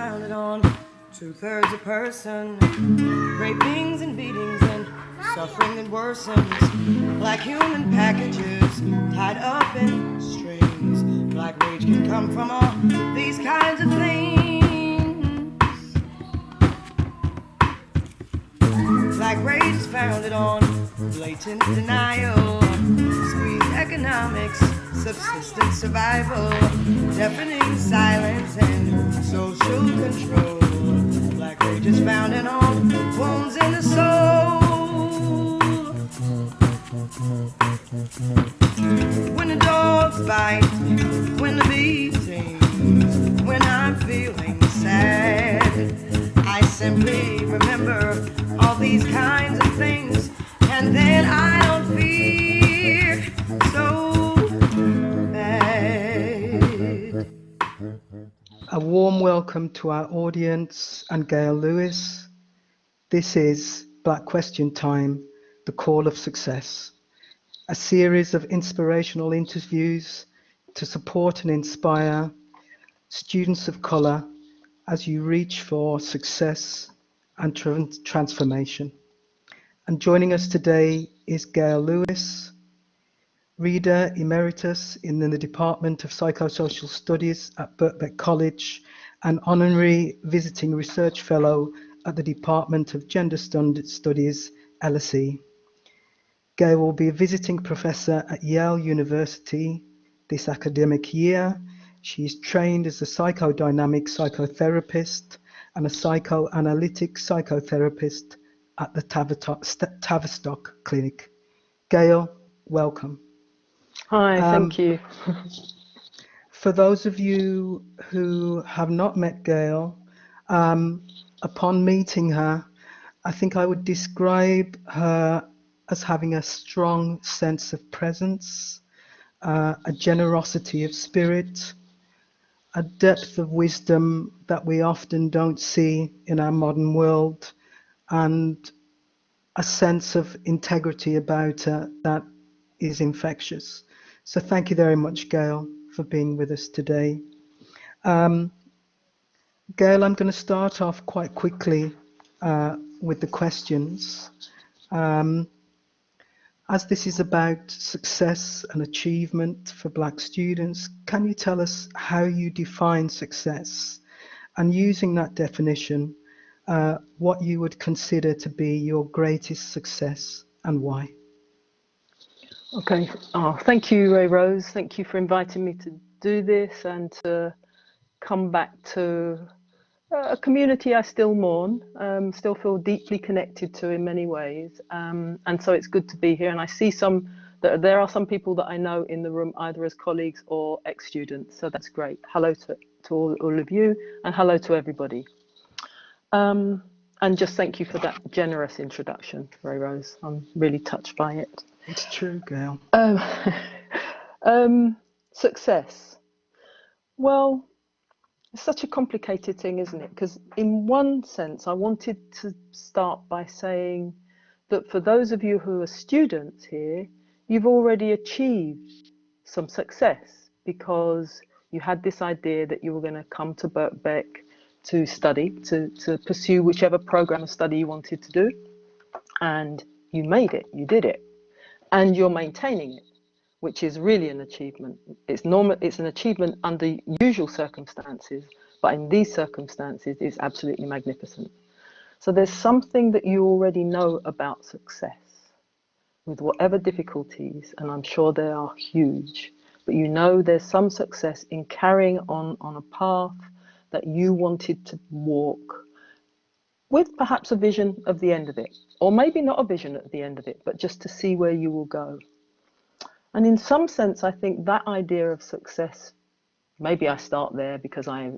founded on two-thirds a person, rapings and beatings and suffering that worsens. Black human packages tied up in strings. Black rage can come from all these kinds of things. Black rage is founded on blatant denial, squeeze economics, subsistence survival, deafening silence and social control. Black rage is founded on wounds in the soul. When the dogs bite, when the beat sings, when I'm feeling sad, I simply remember all these kinds of things, and then I don't feel so bad. A warm welcome to our audience and Gail Lewis. This is Black Question Time, the Call of Success, a series of inspirational interviews to support and inspire students of colour as you reach for success and transformation. And joining us today is Gail Lewis, Reader Emeritus in the Department of Psychosocial Studies at Birkbeck College and Honorary Visiting Research Fellow at the Department of Gender Studies, LSE. Gail will be a visiting professor at Yale University this academic year. She is trained as a psychodynamic psychotherapist and a psychoanalytic psychotherapist at the Tavistock Clinic. Gail, welcome. Hi, thank you. For those of you who have not met Gail, upon meeting her, I think I would describe her as having a strong sense of presence, a generosity of spirit, a depth of wisdom that we often don't see in our modern world, and a sense of integrity about her that is infectious. So thank you very much, Gail, for being with us today. Gail, I'm going to start off quite quickly with the questions. As this is about success and achievement for Black students, can you tell us how you define success? And using that definition, what you would consider to be your greatest success and why? Okay. Thank you, Ray Rose. Thank you for inviting me to do this and to come back to a community I still mourn, still feel deeply connected to in many ways. And so it's good to be here. And I see there are some people that I know in the room, either as colleagues or ex-students. So that's great. Hello to all of you, and hello to everybody. And just thank you for that generous introduction, Ray Rose. I'm really touched by it. It's true, Gail. Success. Well, it's such a complicated thing, isn't it? Because in one sense, I wanted to start by saying that for those of you who are students here, you've already achieved some success because you had this idea that you were going to come to Birkbeck to study, to pursue whichever program of study you wanted to do. And you made it, you did it. And you're maintaining it, which is really an achievement. It's an achievement under usual circumstances, but in these circumstances, it's absolutely magnificent. So there's something that you already know about success, with whatever difficulties, and I'm sure they are huge, but you know there's some success in carrying on a path that you wanted to walk, with perhaps a vision of the end of it, or maybe not a vision at the end of it, but just to see where you will go. And in some sense, I think that idea of success, maybe I start there because I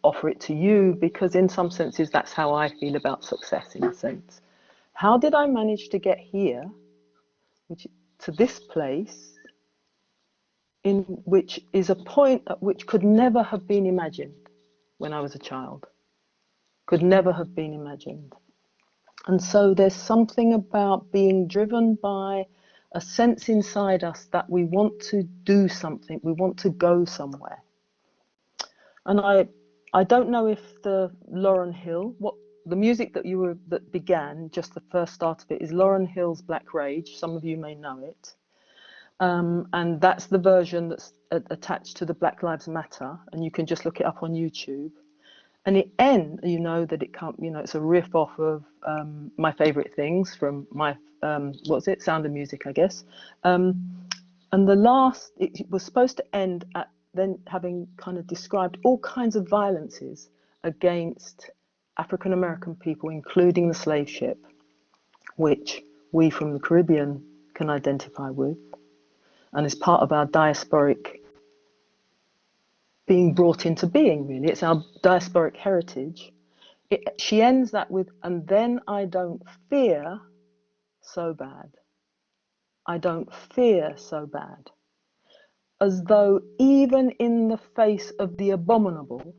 offer it to you, because in some senses, that's how I feel about success in a sense. How did I manage to get here, to this place, in which is a point at which could never have been imagined when I was a child? Could never have been imagined. And so there's something about being driven by a sense inside us that we want to do something, we want to go somewhere. And I don't know if the Lauryn Hill, what the music that began, just the first start of it, is Lauryn Hill's Black Rage. Some of you may know it. And that's the version that's attached to the Black Lives Matter, and you can just look it up on YouTube. And it ends, you know that it can't, you know, it's a riff off of My Favorite Things from my, what's it, Sound of Music, I guess. And the last, it was supposed to end at then having kind of described all kinds of violences against African American people, including the slave ship, which we from the Caribbean can identify with, and is part of our diasporic being brought into being, really. It's our diasporic heritage. She ends that with, and then I don't fear so bad. I don't fear so bad. As though even in the face of the abominable,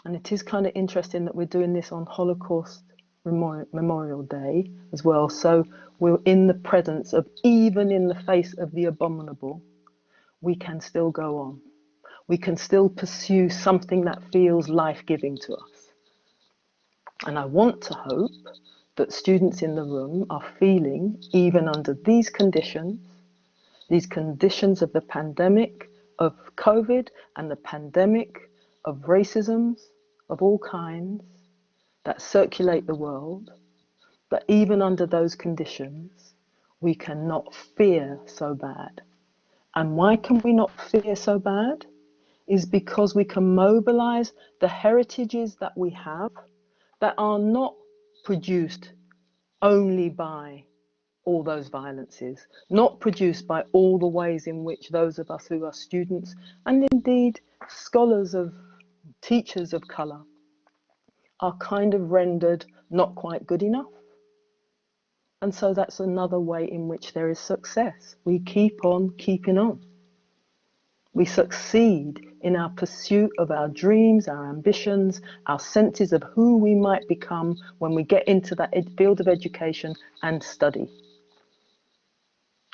and it is kind of interesting that we're doing this on Holocaust Memorial Day as well, so we're in the presence of, even in the face of the abominable, we can still go on. We can still pursue something that feels life-giving to us. And I want to hope that students in the room are feeling, even under these conditions of the pandemic of COVID and the pandemic of racisms of all kinds that circulate the world, but even under those conditions, we cannot fear so bad. And why can we not fear so bad? Is because we can mobilize the heritages that we have that are not produced only by all those violences, not produced by all the ways in which those of us who are students and indeed scholars of teachers of colour are kind of rendered not quite good enough. And so that's another way in which there is success. We keep on keeping on. We succeed in our pursuit of our dreams, our ambitions, our senses of who we might become when we get into that field of education and study.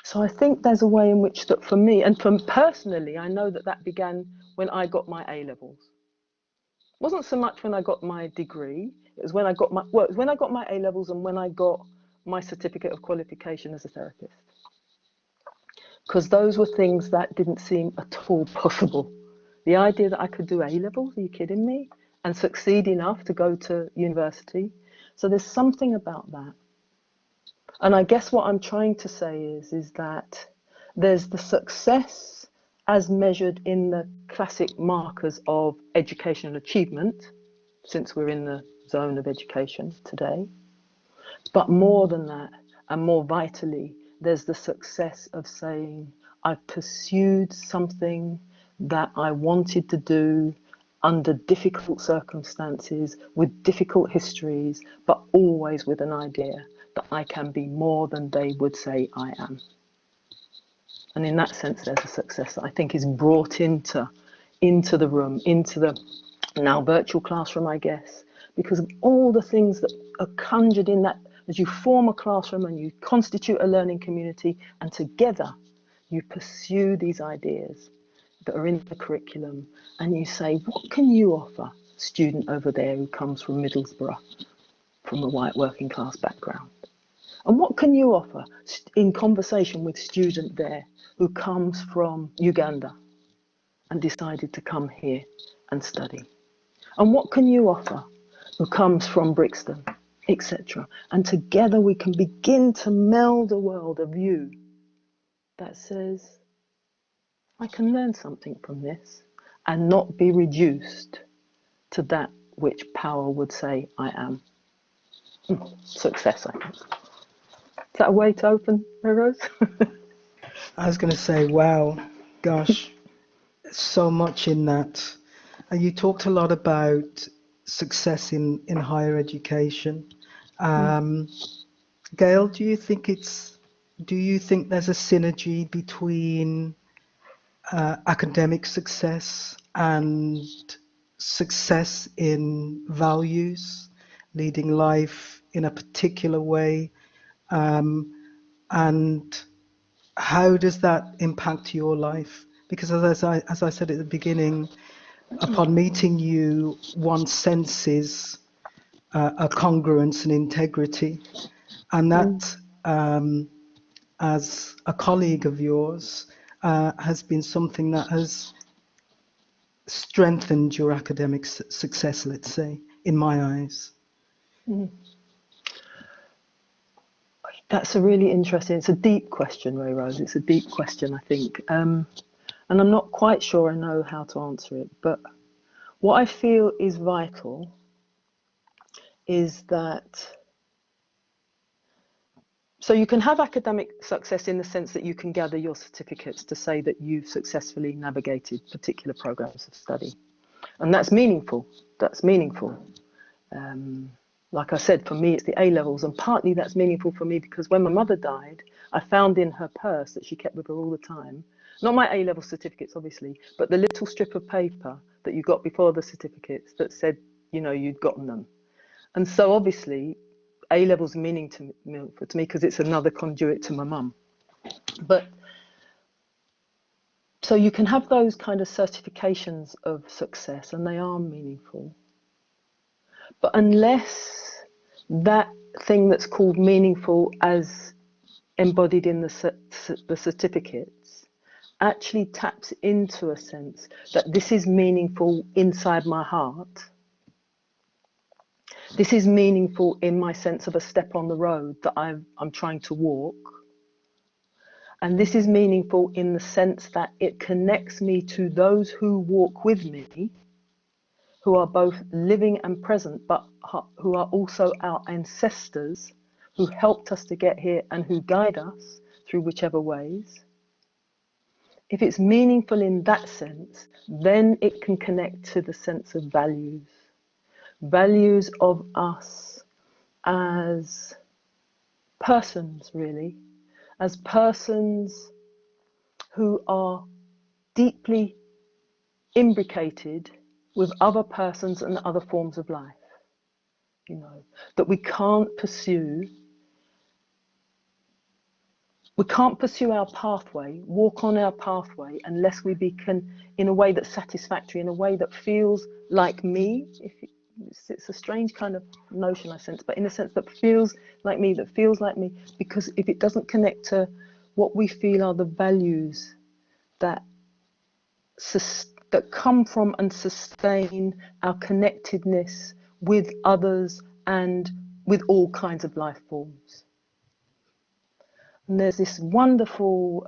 So I think there's a way in which that for me, and for personally, I know that that began when I got my A-levels. It wasn't so much when I got my degree, it was when I got my, well, it was when I got my A-levels and when I got my certificate of qualification as a therapist. Because those were things that didn't seem at all possible. The idea that I could do A-levels, are you kidding me? And succeed enough to go to university. So there's something about that. And I guess what I'm trying to say is that there's the success as measured in the classic markers of educational achievement, since we're in the zone of education today. But more than that, and more vitally, there's the success of saying, I pursued something that I wanted to do under difficult circumstances, with difficult histories, but always with an idea that I can be more than they would say I am. And in that sense, there's a success that I think is brought into the room, into the now virtual classroom, I guess, because of all the things that are conjured in that as you form a classroom and you constitute a learning community, and together you pursue these ideas that are in the curriculum, and you say, what can you offer student over there who comes from Middlesbrough, from a white working class background? And what can you offer in conversation with student there who comes from Uganda and decided to come here and study? And what can you offer who comes from Brixton, etc.? And together we can begin to meld a world of you that says, I can learn something from this and not be reduced to that which power would say I am. Success, I think. Is that a way to open, Rose? I was going to say, wow, gosh, so much in that. And you talked a lot about success in higher education. Gail, do you think there's a synergy between academic success and success in values, leading life in a particular way? And how does that impact your life? Because as I said at the beginning, upon meeting you, one senses a congruence and integrity, and that, as a colleague of yours, has been something that has strengthened your academic success, let's say, in my eyes. That's a really interesting, it's a deep question, Ray Rose. It's a deep question, I think. And I'm not quite sure I know how to answer it, but what I feel is vital is that, so you can have academic success in the sense that you can gather your certificates to say that you've successfully navigated particular programs of study. And that's meaningful. That's meaningful. Like I said, for me, it's the A levels. And partly that's meaningful for me because when my mother died, I found in her purse that she kept with her all the time, not my A level certificates, obviously, but the little strip of paper that you got before the certificates that said, you know, you'd gotten them. And so obviously, A levels meaningful to me because it's another conduit to my mum. But so you can have those kind of certifications of success and they are meaningful. But unless that thing that's called meaningful as embodied in the certificates actually taps into a sense that this is meaningful inside my heart, this is meaningful in my sense of a step on the road that I'm trying to walk. And this is meaningful in the sense that it connects me to those who walk with me, who are both living and present, but who are also our ancestors who helped us to get here and who guide us through whichever ways. If it's meaningful in that sense, then it can connect to the sense of values. Values of us as persons, really, as persons who are deeply imbricated with other persons and other forms of life. You know, that we can't pursue our pathway, walk on our pathway, unless we can, in a way that's satisfactory, in a way that feels like me. It's a strange kind of notion, I sense, but in a sense that feels like me, because if it doesn't connect to what we feel are the values that come from and sustain our connectedness with others and with all kinds of life forms. And there's this wonderful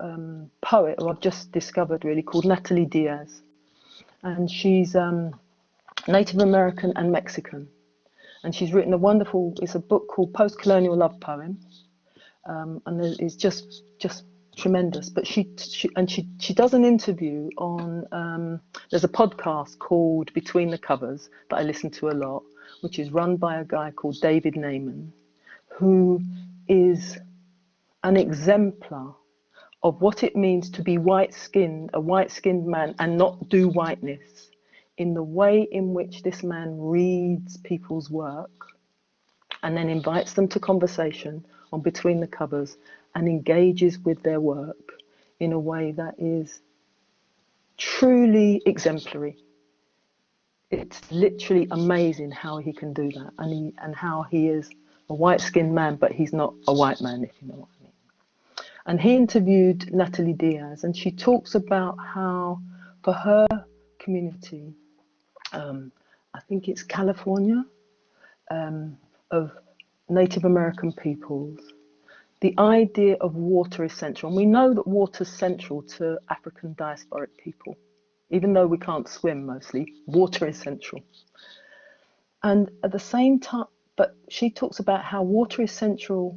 poet who I've just discovered, really, called Natalie Diaz. And she's Native American and Mexican. And she's written it's a book called Post-Colonial Love Poems. And it's just tremendous. But she does an interview on, there's a podcast called Between the Covers that I listen to a lot, which is run by a guy called David Naiman, who is an exemplar of what it means to be white-skinned, a white-skinned man, and not do whiteness, in the way in which this man reads people's work and then invites them to conversation on Between the Covers and engages with their work in a way that is truly exemplary. It's literally amazing how he can do that, and how he is a white-skinned man, but he's not a white man, if you know what I mean. And he interviewed Natalie Diaz, and she talks about how, for her community, I think it's California, of Native American peoples, the idea of water is central. And we know that water is central to African diasporic people. Even though we can't swim mostly, water is central. And at the same time, but she talks about how water is central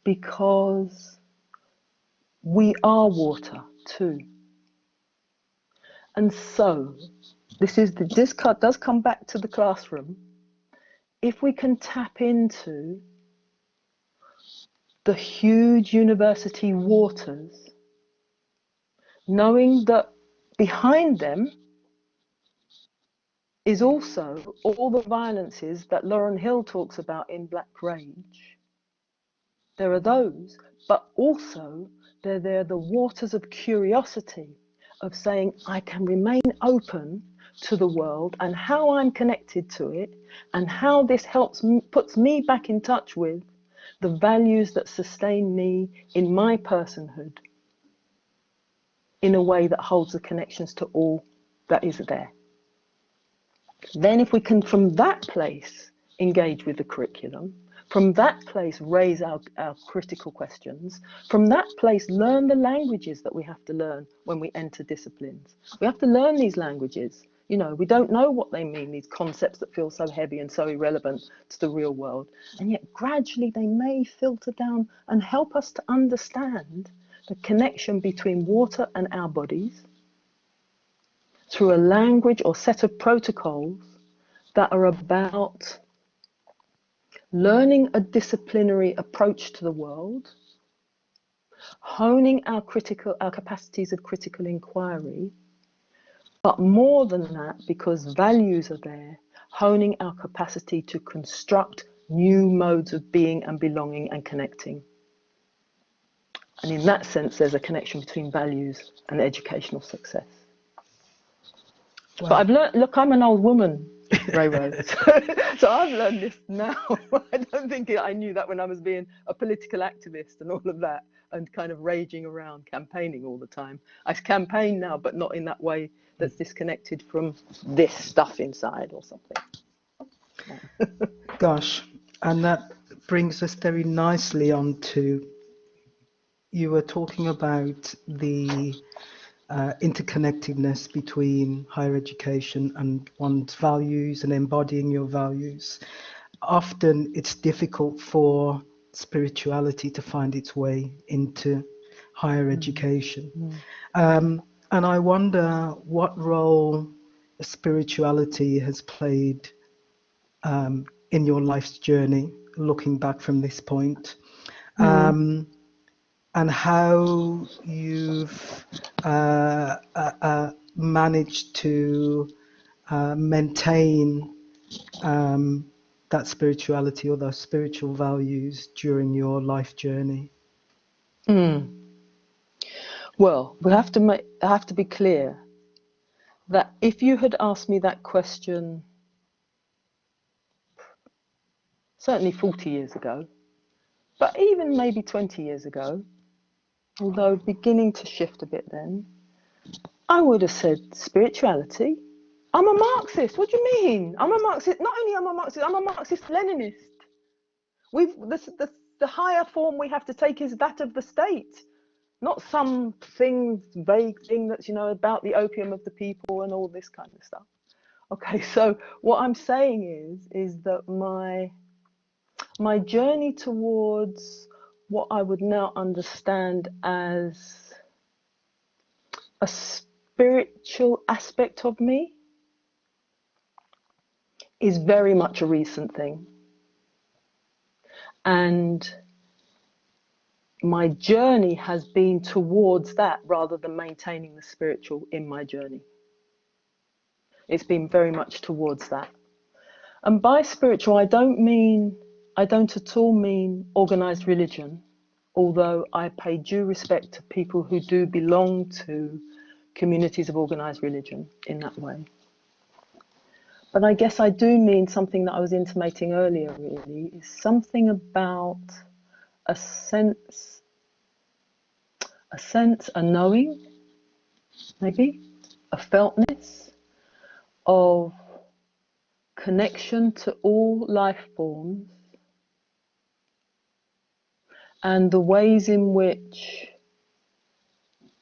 because we are water too. And so this does come back to the classroom. If we can tap into the huge university waters, knowing that behind them is also all the violences that Lauryn Hill talks about in Black Rage. There are those, but also they're the waters of curiosity, of saying, I can remain open to the world and how I'm connected to it, and how this puts me back in touch with the values that sustain me in my personhood, in a way that holds the connections to all that is there. Then if we can, from that place, engage with the curriculum, from that place raise our critical questions, from that place learn the languages that we have to learn when we enter disciplines. We have to learn these languages. You know, we don't know what they mean, these concepts that feel so heavy and so irrelevant to the real world. And yet gradually they may filter down and help us to understand the connection between water and our bodies through a language or set of protocols that are about learning a disciplinary approach to the world, honing our capacities of critical inquiry, but more than that, because values are there, honing our capacity to construct new modes of being and belonging and connecting. And in that sense, there's a connection between values and educational success. Wow. But I've learned, look, I'm an old woman, Ray Rose. So I've learned this now. I don't think I knew that when I was being a political activist and all of that, and kind of raging around campaigning all the time. I campaign now, but not in that way that's disconnected from this stuff inside or something. Gosh, and that brings us very nicely on to, you were talking about the interconnectedness between higher education and one's values and embodying your values. Often it's difficult for spirituality to find its way into higher education. And I wonder what role spirituality has played in your life's journey, looking back from this point. And how you've managed to maintain that spirituality or those spiritual values during your life journey. Well, I have to be clear that if you had asked me that question certainly 40 years ago, but even maybe 20 years ago, although beginning to shift a bit then, I would have said spirituality. I'm a Marxist. What do you mean? I'm a Marxist. Not only am I a Marxist, I'm a Marxist-Leninist. The higher form we have to take is that of the state, not some vague thing that's, you know, about the opium of the people and all this kind of stuff. Okay, so what I'm saying is that my journey towards what I would now understand as a spiritual aspect of me is very much a recent thing. And my journey has been towards that rather than maintaining the spiritual in my journey. It's been very much towards that. And by spiritual, I don't at all mean organized religion, although I pay due respect to people who do belong to communities of organized religion in that way. But I guess I do mean something that I was intimating earlier, really, is something about a sense, a knowing, maybe, a feltness of connection to all life forms and the ways in which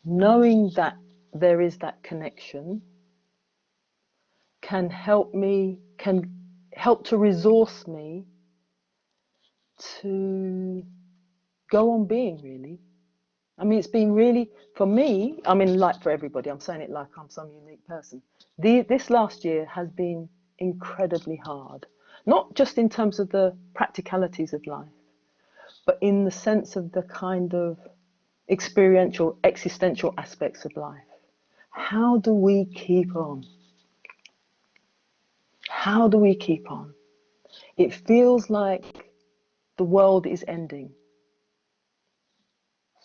knowing that there is that connection can help to resource me to go on being, really. I mean, it's been really, for me, I mean, like for everybody, I'm saying it like I'm some unique person. This last year has been incredibly hard, not just in terms of the practicalities of life, but in the sense of the kind of experiential, existential aspects of life. How do we keep on? How do we keep on? It feels like the world is ending.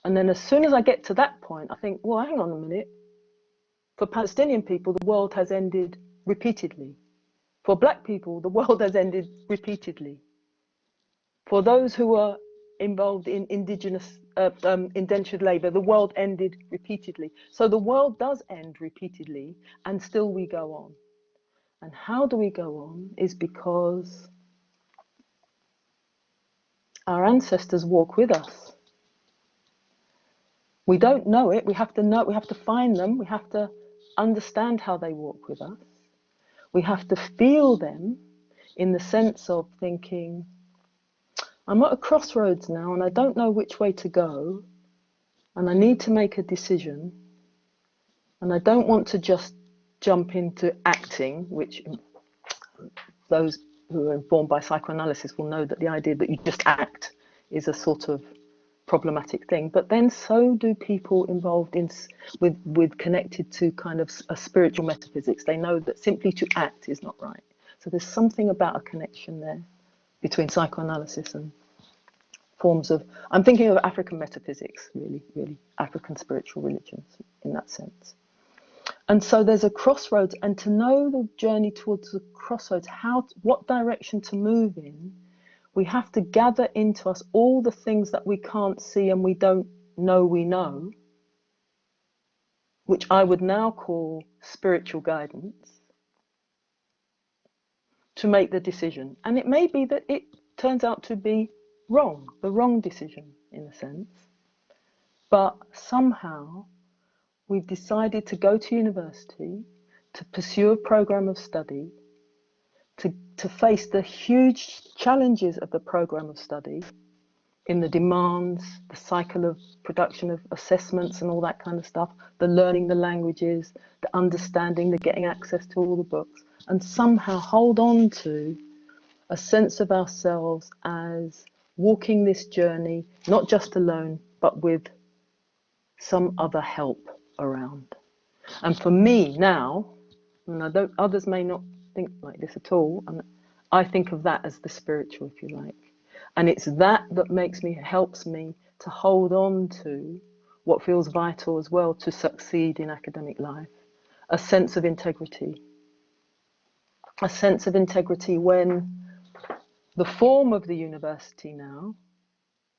And then as soon as I get to that point, I think, well, hang on a minute. For Palestinian people, the world has ended repeatedly. For black people, the world has ended repeatedly. For those who are involved in indigenous indentured labor, the world ended repeatedly. So the world does end repeatedly, and still we go on. And how do we go on is because our ancestors walk with us. We don't know it, we have to find them, we have to understand how they walk with us. We have to feel them in the sense of thinking, I'm at a crossroads now and I don't know which way to go, and I need to make a decision, and I don't want to just jump into acting, which those who are informed by psychoanalysis will know that the idea that you just act is a sort of problematic thing. But then so do people involved in with connected to kind of a spiritual metaphysics. They know that simply to act is not right. So there's something about a connection there between psychoanalysis and forms of, I'm thinking of African metaphysics, really African spiritual religions in that sense. And so there's a crossroads, and to know the journey towards the crossroads, what direction to move in, we have to gather into us all the things that we can't see and we don't know we know, which I would now call spiritual guidance, to make the decision. And it may be that it turns out to be wrong, the wrong decision in a sense, but somehow we've decided to go to university, to pursue a program of study, to face the huge challenges of the program of study in the demands, the cycle of production of assessments and all that kind of stuff, the learning the languages, the understanding, the getting access to all the books, and somehow hold on to a sense of ourselves as walking this journey, not just alone, but with some other help around. And for me now, and others may not think like this at all, and I think of that as the spiritual, if you like. And it's that helps me to hold on to what feels vital as well to succeed in academic life, a sense of integrity. A sense of integrity when the form of the university now,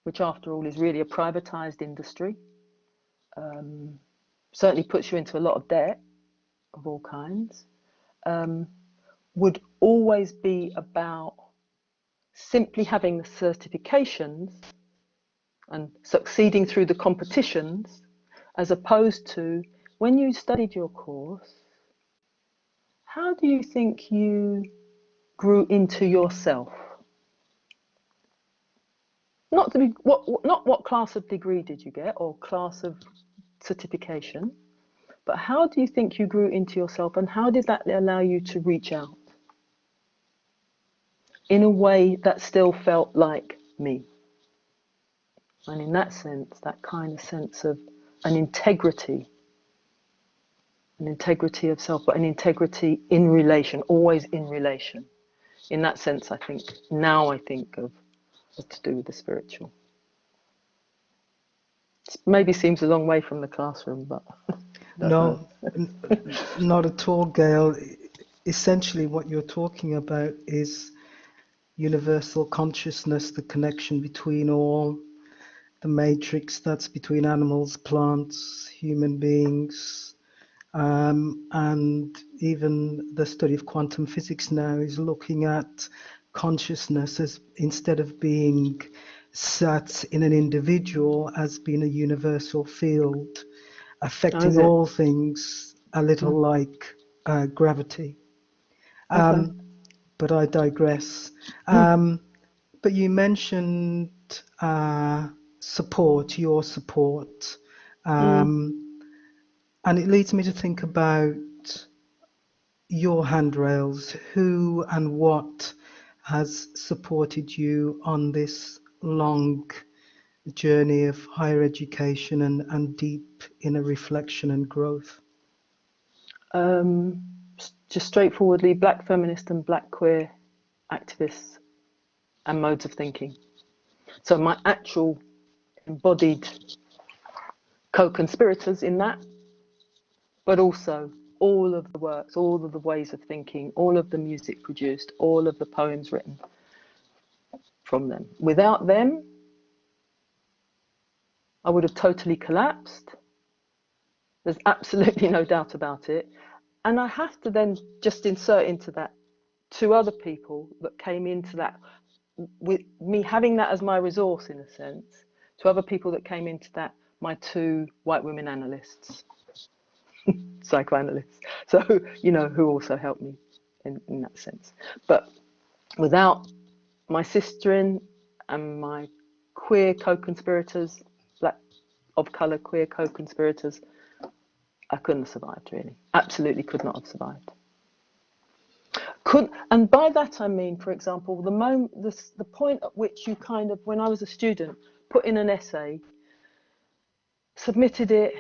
which after all is really a privatized industry, certainly puts you into a lot of debt of all kinds, would always be about simply having the certifications and succeeding through the competitions, as opposed to when you studied your course, how do you think you grew into yourself? Not what class of degree did you get or class of certification, but how do you think you grew into yourself, and how did that allow you to reach out in a way that still felt like me? And in that sense, that kind of sense of an integrity of self, but an integrity in relation, always in relation. In that sense, I think of what's to do with the spiritual. It maybe seems a long way from the classroom, but No, not at all, Gail. Essentially, what you're talking about is universal consciousness, the connection between all, the matrix that's between animals, plants, human beings, and even the study of quantum physics now is looking at consciousness as, instead of being sat in an individual, as being a universal field affecting all things, a little like gravity. okay. But I digress. But you mentioned support, your support. And it leads me to think about your handrails. Who and what has supported you on this long journey of higher education and deep inner reflection and growth? Just straightforwardly, black feminist and black queer activists and modes of thinking. So my actual embodied co-conspirators in that, but also all of the works, all of the ways of thinking, all of the music produced, all of the poems written from them. Without them, I would have totally collapsed. There's absolutely no doubt about it. And I have to then just insert into that two other people that came into that, with me having that as my resource in a sense, two other people that came into that, my two white women analysts, psychoanalysts, so, you know, who also helped me in that sense. But without my sister-in and my queer co-conspirators, black of colour queer co-conspirators, I couldn't have survived, really. Absolutely could not have survived. And by that I mean, for example, the point at which you kind of, when I was a student, put in an essay, submitted it,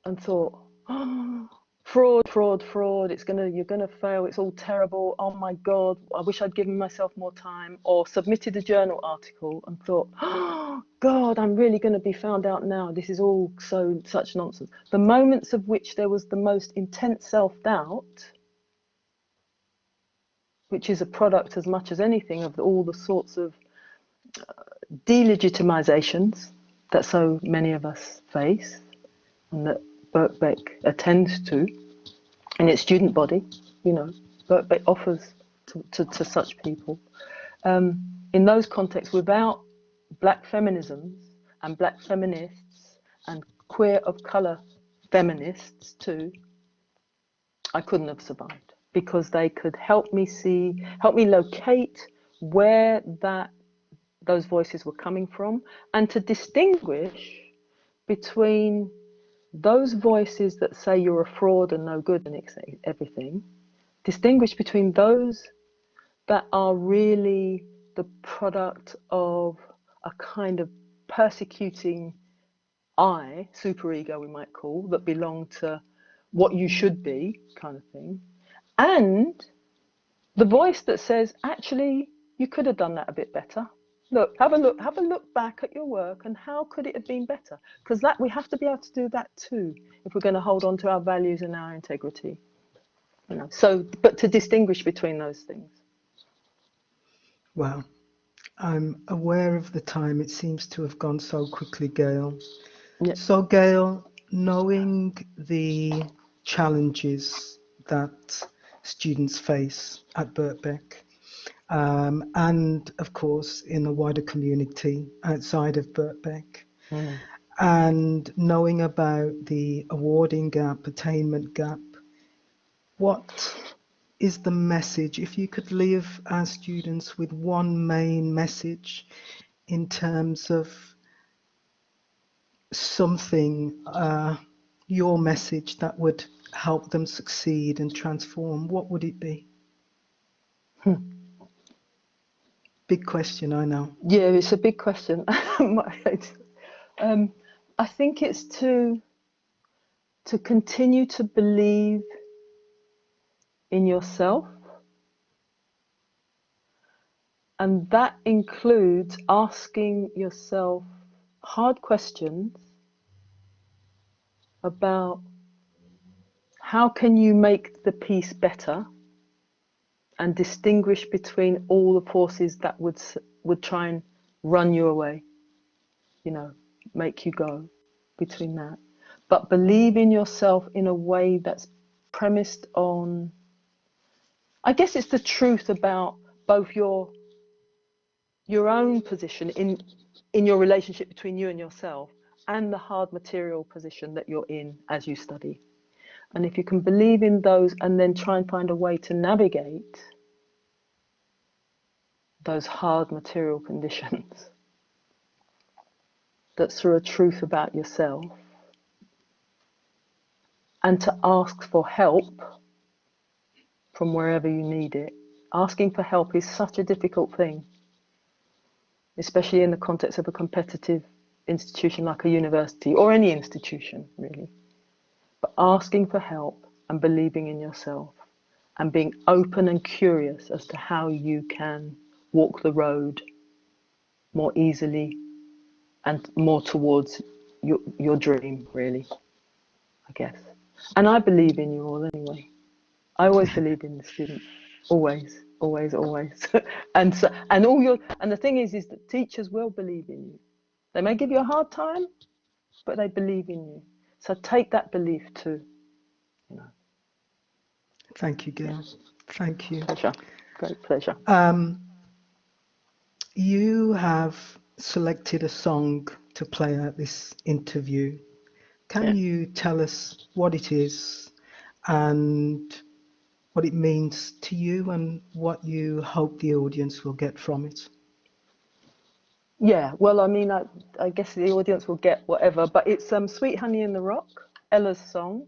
and thought, oh, fraud, fraud, fraud, you're gonna fail, it's all terrible, oh my God, I wish I'd given myself more time. Or submitted a journal article and thought, oh God, I'm really gonna be found out now, this is all such nonsense. The moments of which there was the most intense self-doubt, which is a product as much as anything of all the sorts of delegitimizations that so many of us face and that Birkbeck attends to in its student body, you know, Birkbeck offers to such people. In those contexts, without black feminisms and black feminists and queer of colour feminists too, I couldn't have survived, because they could help me locate where those voices were coming from, and to distinguish between those voices that say you're a fraud and no good and everything, distinguish between those that are really the product of a kind of persecuting I, superego we might call, that belong to what you should be kind of thing, and the voice that says, actually, you could have done that a bit better. Have a look back at your work, and how could it have been better? Because that, we have to be able to do that too, if we're going to hold on to our values and our integrity. You know, so, but to distinguish between those things. Well, I'm aware of the time. It seems to have gone so quickly, Gail. Yeah. So, Gail, knowing the challenges that students face at Birkbeck, and of course in the wider community outside of Birkbeck, and knowing about the awarding gap, attainment gap, what is the message, if you could leave our students with one main message in terms of something, your message that would help them succeed and transform, what would it be? Big question, I know. Yeah, it's a big question. I think it's to continue to believe in yourself, and that includes asking yourself hard questions about how can you make the piece better, and distinguish between all the forces that would try and run you away, you know, make you go, between that. But believe in yourself in a way that's premised on, I guess it's the truth about both your own position in your relationship between you and yourself, and the hard material position that you're in as you study. And if you can believe in those and then try and find a way to navigate those hard material conditions, that's through a truth about yourself, and to ask for help from wherever you need it. Asking for help is such a difficult thing, especially in the context of a competitive institution like a university, or any institution really. But asking for help and believing in yourself, and being open and curious as to how you can walk the road more easily and more towards your dream, really, I guess. And I believe in you all anyway. I always believe in the students. Always, always, always. And so, and the thing is that teachers will believe in you. They may give you a hard time, but they believe in you. So take that belief too, you know. Thank you, Gail. Yeah. Thank you. Pleasure. Great pleasure. You have selected a song to play at this interview. Can you tell us what it is and what it means to you and what you hope the audience will get from it? Yeah, well, I mean, I guess the audience will get whatever, but it's Sweet Honey in the Rock, Ella's song.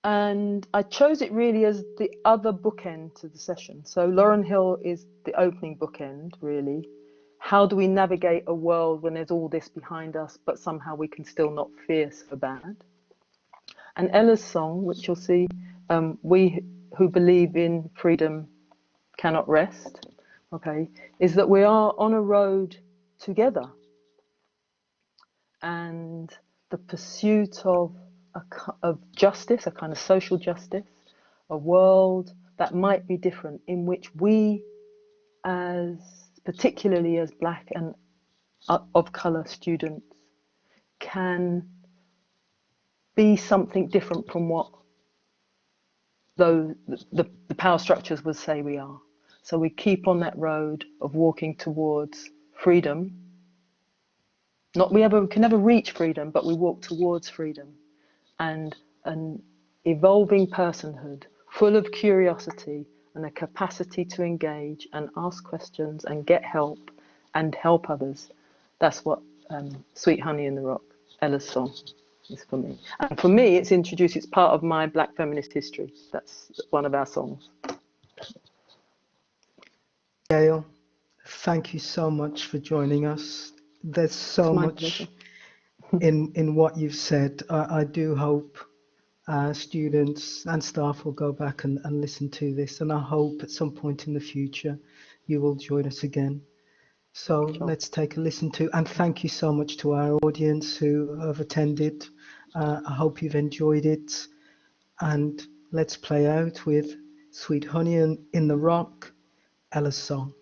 And I chose it really as the other bookend to the session. So Lauryn Hill is the opening bookend, really. How do we navigate a world when there's all this behind us, but somehow we can still not fear so bad? And Ella's song, which you'll see, we who believe in freedom cannot rest, okay, is that we are on a road together. And the pursuit of justice, a kind of social justice, a world that might be different, in which we, as particularly as Black and of colour students, can be something different from what the power structures would say we are. So we keep on that road of walking towards freedom. We can never reach freedom, but we walk towards freedom and an evolving personhood full of curiosity and a capacity to engage and ask questions and get help and help others. That's what Sweet Honey in the Rock, Ella's song, is for me. And for me, it's introduced, it's part of my Black feminist history. That's one of our songs. Gail, thank you so much for joining us. There's so much in what you've said. I do hope students and staff will go back and listen to this, and I hope at some point in the future you will join us again. So let's take a listen to, and thank you so much to our audience who have attended. I hope you've enjoyed it, and let's play out with Sweet Honey in the Rock, Ella's song.